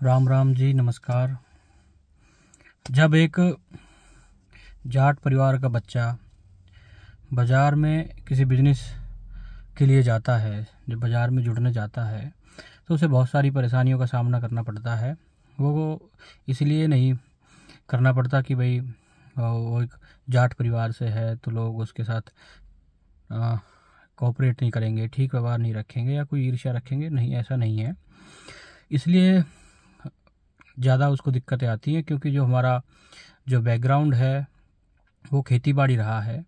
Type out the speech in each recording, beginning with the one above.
राम राम जी, नमस्कार। जब एक जाट परिवार का बच्चा बाज़ार में किसी बिजनेस के लिए जाता है, जब बाज़ार में जुड़ने जाता है तो उसे बहुत सारी परेशानियों का सामना करना पड़ता है। वो इसलिए नहीं करना पड़ता कि भाई वो एक जाट परिवार से है तो लोग उसके साथ कोऑपरेट नहीं करेंगे, ठीक व्यवहार नहीं रखेंगे या कोई ईर्ष्या रखेंगे, नहीं, ऐसा नहीं है। इसलिए ज़्यादा उसको दिक्कतें आती हैं क्योंकि जो हमारा जो बैकग्राउंड है वो खेती बाड़ी रहा है।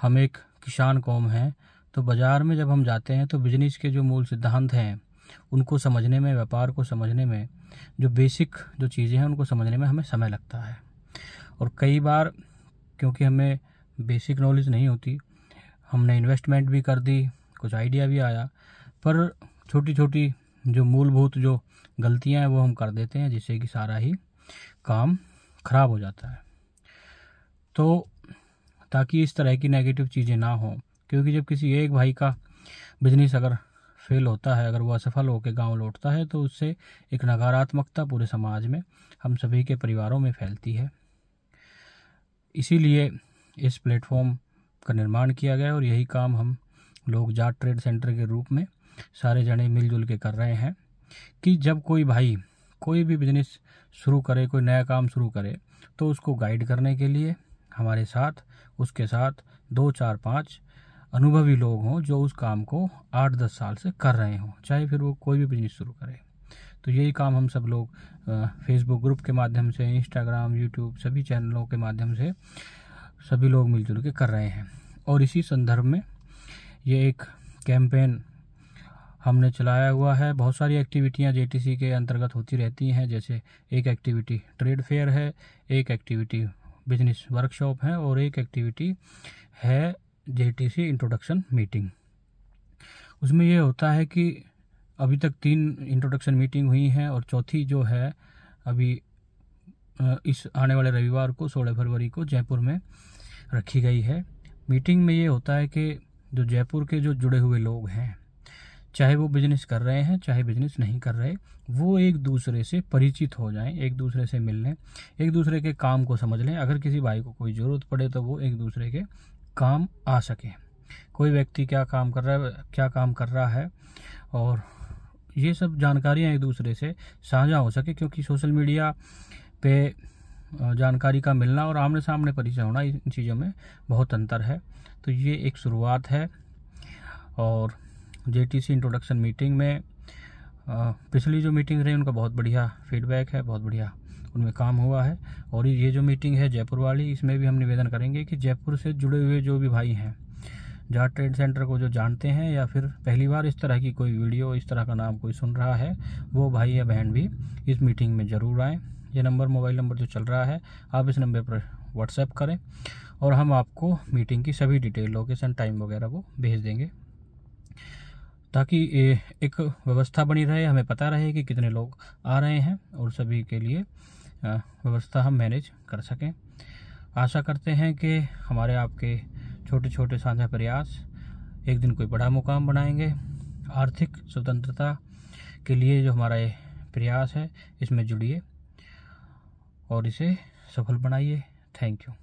हम एक किसान कौम हैं, तो बाज़ार में जब हम जाते हैं तो बिजनेस के जो मूल सिद्धांत हैं उनको समझने में, व्यापार को समझने में, जो बेसिक जो चीज़ें हैं उनको समझने में हमें समय लगता है। और कई बार क्योंकि हमें बेसिक नॉलेज नहीं होती, हमने इन्वेस्टमेंट भी कर दी, कुछ आइडिया भी आया, पर छोटी छोटी जो मूलभूत जो गलतियां हैं वो हम कर देते हैं, जिससे कि सारा ही काम खराब हो जाता है। तो ताकि इस तरह की नेगेटिव चीज़ें ना हो, क्योंकि जब किसी एक भाई का बिजनेस अगर फेल होता है, अगर वो असफल होकर गांव लौटता है, तो उससे एक नकारात्मकता पूरे समाज में, हम सभी के परिवारों में फैलती है। इसीलिए इस प्लेटफॉर्म का निर्माण किया गया और यही काम हम लोग जाट ट्रेड सेंटर के रूप में सारे जने मिलजुल के कर रहे हैं कि जब कोई भाई कोई भी बिजनेस शुरू करे, कोई नया काम शुरू करे, तो उसको गाइड करने के लिए हमारे साथ, उसके साथ 2, 4, 5 अनुभवी लोग हों जो उस काम को 8-10 साल से कर रहे हों, चाहे फिर वो कोई भी बिजनेस शुरू करे। तो यही काम हम सब लोग फेसबुक ग्रुप के माध्यम से, इंस्टाग्राम, यूट्यूब सभी चैनलों के माध्यम से सभी लोग मिलजुल के कर रहे हैं। और इसी संदर्भ में ये एक कैंपेन हमने चलाया हुआ है। बहुत सारी एक्टिविटियां जेटीसी के अंतर्गत होती रहती हैं, जैसे एक एक्टिविटी ट्रेड फेयर है, एक एक्टिविटी बिजनेस वर्कशॉप है और एक एक्टिविटी है जेटीसी इंट्रोडक्शन मीटिंग। उसमें ये होता है कि अभी तक 3 इंट्रोडक्शन मीटिंग हुई हैं और चौथी जो है अभी इस आने वाले रविवार को 16 फरवरी को जयपुर में रखी गई है। मीटिंग में ये होता है कि जो जयपुर के जो जुड़े हुए लोग हैं, चाहे वो बिजनेस कर रहे हैं चाहे बिजनेस नहीं कर रहे, वो एक दूसरे से परिचित हो जाएं, एक दूसरे से मिल लें, एक दूसरे के काम को समझ लें। अगर किसी भाई को कोई ज़रूरत पड़े तो वो एक दूसरे के काम आ सके। कोई व्यक्ति क्या काम कर रहा है और ये सब जानकारियां एक दूसरे से साझा हो सके, क्योंकि सोशल मीडिया पे जानकारी का मिलना और आमने सामने परिचय होना, इन चीज़ों में बहुत अंतर है। तो ये एक शुरुआत है। और जेटीसी इंट्रोडक्शन मीटिंग में पिछली जो मीटिंग रही उनका बहुत बढ़िया फीडबैक है, बहुत बढ़िया उनमें काम हुआ है। और ये जो मीटिंग है जयपुर वाली, इसमें भी हम निवेदन करेंगे कि जयपुर से जुड़े हुए जो भी भाई हैं, जाट ट्रेड सेंटर को जो जानते हैं या फिर पहली बार इस तरह की कोई वीडियो, इस तरह का नाम कोई सुन रहा है, वो भाई या बहन भी इस मीटिंग में ज़रूर आएँ। ये मोबाइल नंबर जो चल रहा है, आप इस नंबर पर व्हाट्सएप करें और हम आपको मीटिंग की सभी डिटेल, लोकेशन, टाइम वगैरह वो भेज देंगे, ताकि एक व्यवस्था बनी रहे, हमें पता रहे कि कितने लोग आ रहे हैं और सभी के लिए व्यवस्था हम मैनेज कर सकें। आशा करते हैं कि हमारे आपके छोटे छोटे साझा प्रयास एक दिन कोई बड़ा मुकाम बनाएंगे। आर्थिक स्वतंत्रता के लिए जो हमारा ये प्रयास है, इसमें जुड़िए और इसे सफल बनाइए। Thank you.